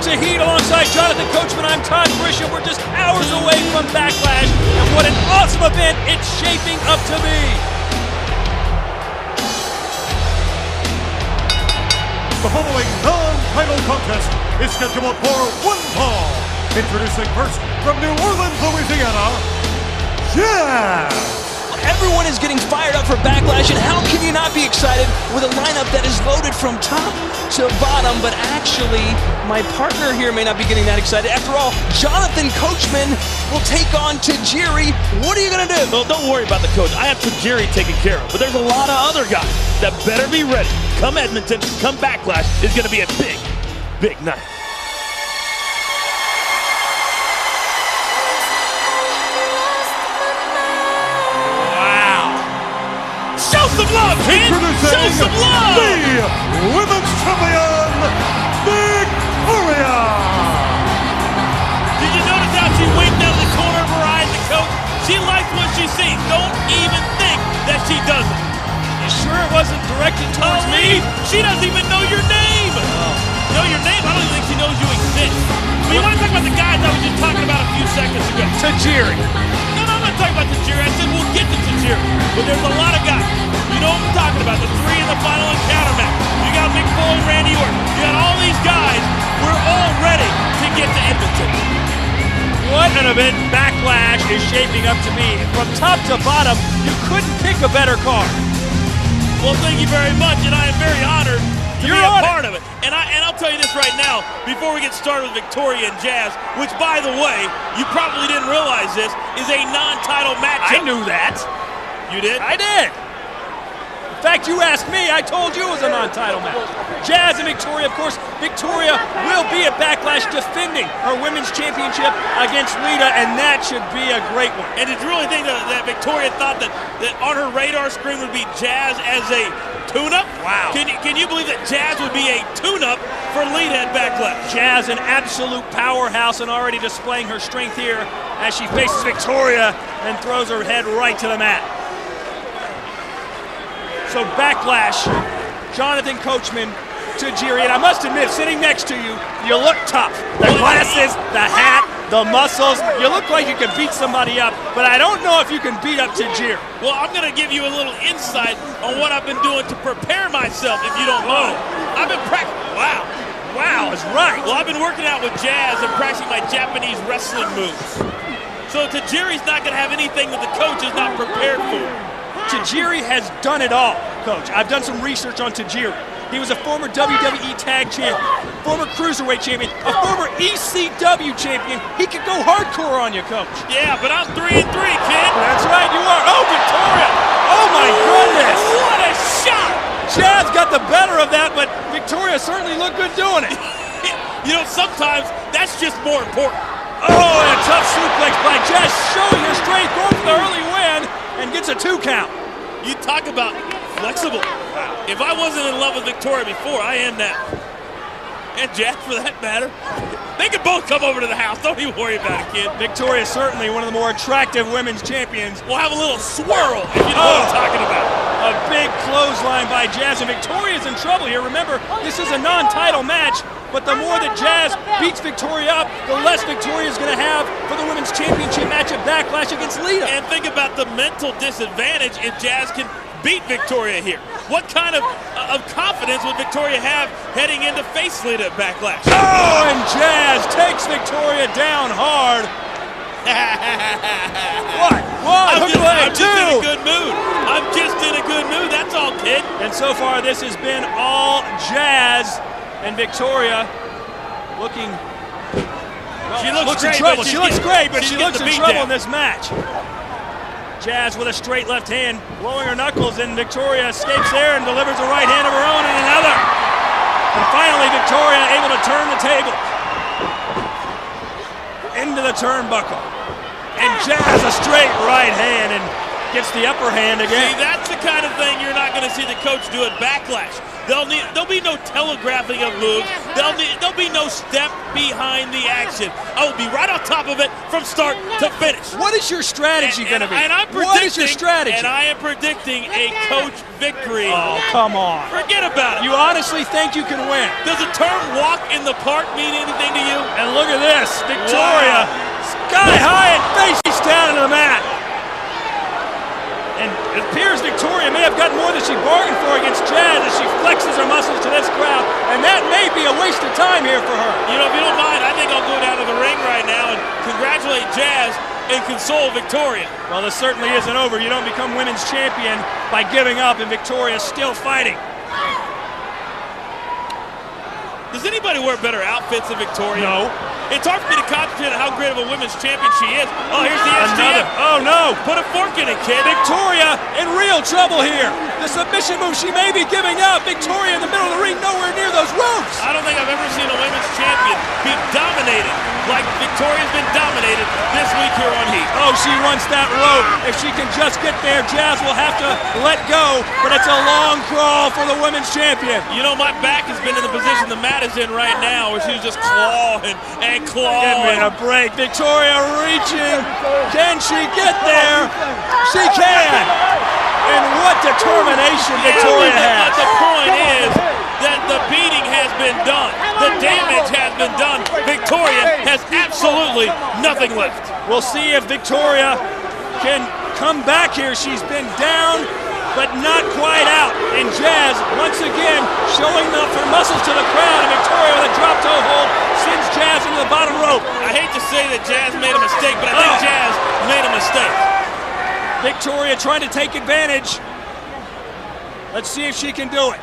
to heat alongside Jonathan Coachman. I'm Todd Grisham. We're just hours away from Backlash, and what an awesome event it's shaping up to be. The following non-title contest is scheduled for one fall. Introducing first from New Orleans, Louisiana, Jazz. Everyone is getting fired up for Backlash, and how can you not be excited with a lineup that is loaded from top to bottom? But actually, my partner here may not be getting that excited. After all, Jonathan Coachman will take on Tajiri. What are you going to do? Well, don't worry about the coach. I have Tajiri taken care of. But there's a lot of other guys that better be ready. Come Edmonton, come Backlash. It's going to be a big, big night. Show some love, kid! Show some love! The Women's Champion, Victoria! Did you notice how she winked down the corner of her eye at the coach? She likes what she sees. Don't even think that she doesn't. You sure it wasn't directed towards me? She doesn't even know your name! Know your name? I don't even think she knows you exist. But you want to talk about the guys I was just talking about a few seconds ago? Tajiri. No, I'm not talking about Tajiri. I said we'll get to Tajiri. But there's a lot of guys. You know what I'm talking about. The three in the final encounter match. You got Mick Foley, Randy Orton. You got all these guys. We're all ready to get to Edmonton. What an event Backlash is shaping up to be. From top to bottom, you couldn't pick a better card. Well, thank you very much, and I am very honored to be a part of it. And I'll tell you this right now, before we get started with Victoria and Jazz, which, by the way, you probably didn't realize this, is a non-title matchup. I knew that. You did? I did. In fact, you asked me, I told you it was a non-title match. Jazz and Victoria, of course, Victoria will be at Backlash defending her women's championship against Lita, and that should be a great one. And did you really think that Victoria thought that on her radar screen would be Jazz as a tune-up? Wow. Can you believe that Jazz would be a tune-up for Lita at Backlash? Jazz, an absolute powerhouse, and already displaying her strength here as she faces Victoria and throws her head right to the mat. So Backlash, Jonathan Coachman, Tajiri, and I must admit, sitting next to you, you look tough. The glasses, the hat, the muscles, you look like you can beat somebody up, but I don't know if you can beat up Tajiri. Well, I'm going to give you a little insight on what I've been doing to prepare myself, if you don't mind. I've been practicing. Wow, that's right. Well, I've been working out with Jazz and practicing my Japanese wrestling moves. So Tajiri's not going to have anything that the coach is not prepared for. Tajiri has done it all, Coach. I've done some research on Tajiri. He was a former WWE Tag Champion, former Cruiserweight Champion, a former ECW Champion. He could go hardcore on you, Coach. Yeah, but I'm 3-3, kid. That's right, you are. Oh, Victoria! Oh, my goodness! What a shot! Jazz got the better of that, but Victoria certainly looked good doing it. You know, sometimes that's just more important. Oh, and a tough suplex by Jazz, showing her strength, going for the early win, and gets a 2 count. You talk about flexible. Wow. If I wasn't in love with Victoria before, I am now. And Jazz, for that matter. They can both come over to the house. Don't even worry about it, kid. Victoria is certainly one of the more attractive women's champions. We'll have a little swirl, if you know what I'm talking about. A big clothesline by Jazz, and Victoria's in trouble here. Remember, this is a non-title match, but the more that Jazz beats Victoria up, the less Victoria's going to have for the women's championship match at Backlash against Lita. And think about the mental disadvantage if Jazz can beat Victoria here. What kind of confidence would Victoria have heading into face Lita at Backlash? Oh, and Jazz takes Victoria down hard. What? I'm just in a good mood. I'm just in a good mood. That's all, kid. And so far, this has been all Jazz, and Victoria looking. Well, she looks in great, trouble. but She looks great, but she looks in trouble in down. this match. Jazz with a straight left hand, blowing her knuckles, and Victoria escapes there and delivers a right hand of her own and another. And finally, Victoria able to turn the table into the turnbuckle. And Jazz a straight right hand, and gets the upper hand again. See, that's the kind of thing you're not going to see the coach do at Backlash. There'll be no telegraphing of moves. There'll be no step behind the action. I will be right on top of it from start to finish. What is your strategy going to be? And I'm predicting, what is your strategy? And I am predicting a coach victory. Oh, come on. Forget about it. You honestly think you can win? Does the term walk in the park mean anything to you? And look at this. Victoria, sky high and face down to the mat. And it appears Victoria may have gotten more than she bargained for against Jazz as she flexes her muscles to this crowd. And that may be a waste of time here for her. You know, if you don't mind, I think I'll go down to the ring right now and congratulate Jazz and console Victoria. Well, this certainly isn't over. You don't become women's champion by giving up, and Victoria's still fighting. Does anybody wear better outfits than Victoria? No. It's hard for me to concentrate on how great of a women's champion she is. Oh, here's the STF. Oh, no. Put a fork in it, kid. Victoria in real trouble here. The submission move she may be giving up. Victoria in the middle of the ring, nowhere near those ropes. I don't think I've ever seen a women's champion be dominated like Victoria's been dominated this week here on Heat. Oh, she wants that rope. If she can just get there, Jazz will have to let go, but it's a long crawl for the women's champion. You know, my back has been in the position the mat is in right now, where she's just clawing and clawing. Give me a break. Victoria reaching. Can she get there? She can. And what determination Victoria has. But the point is that the beating has been done. The damage has been done. Victoria has absolutely nothing left. We'll see if Victoria can come back here. She's been down, but not quite out. And Jazz, once again, showing off her muscles to the crowd. And Victoria with a drop toe hold sends Jazz into the bottom rope. I hate to say that Jazz made a mistake, but I think Jazz made a mistake. Victoria trying to take advantage. Let's see if she can do it.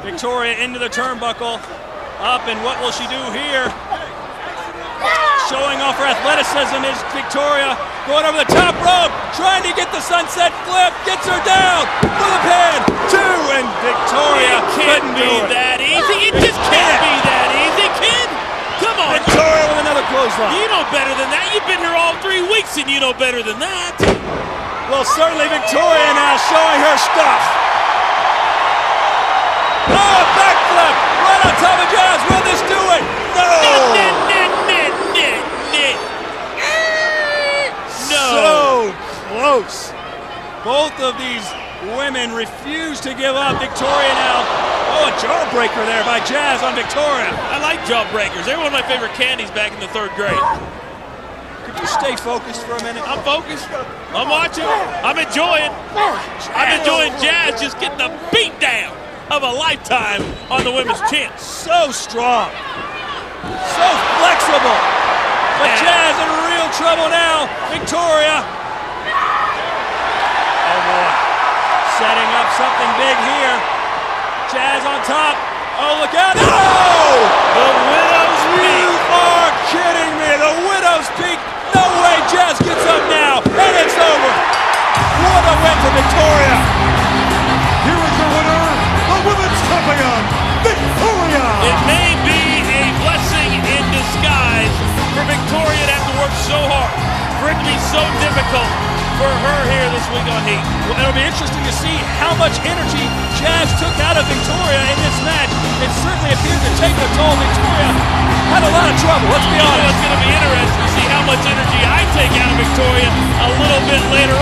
Victoria into the turnbuckle. Up, and what will she do here? Showing off her athleticism is Victoria. Going over the top rope, trying to get the sunset flip. Gets her down for the pin. Two, and Victoria couldn't be that easy. It just can't be that easy, kid. Come on. Victoria with another clothesline. You know better than that. You've been here all 3 weeks, and you know better than that. Well, certainly Victoria now showing her stuff. Oh, backflip right on top of Jazz. Will this do it? No. No. So close. Both of these women refuse to give up. Victoria now. Oh, a jawbreaker there by Jazz on Victoria. I like jawbreakers. They were one of my favorite candies back in the 3rd grade. Could you stay focused for a minute? I'm focused. I'm watching. I'm enjoying. I'm enjoying Jazz just getting the beat down of a lifetime on the women's champ. So strong. So flexible. But Jazz in real trouble now. Victoria. Oh boy. Setting up something big here. Jazz on top. Oh, look out. No! The Widow's Peak. You are kidding me. The Widow's Peak. No way. Jazz gets up now. And it's over. What a win for Victoria. Here is your winner, the women's champion, Victoria. It may be a blessing in disguise for Victoria to have to work so hard, for it to be so difficult for her here this week on Heat. Well, it'll be interesting to see how much energy Jazz took out of Victoria in this match. It certainly appeared to take a toll. Victoria had a lot of trouble, let's be honest. It's going to be interesting to see how much energy I take out of Victoria a little bit later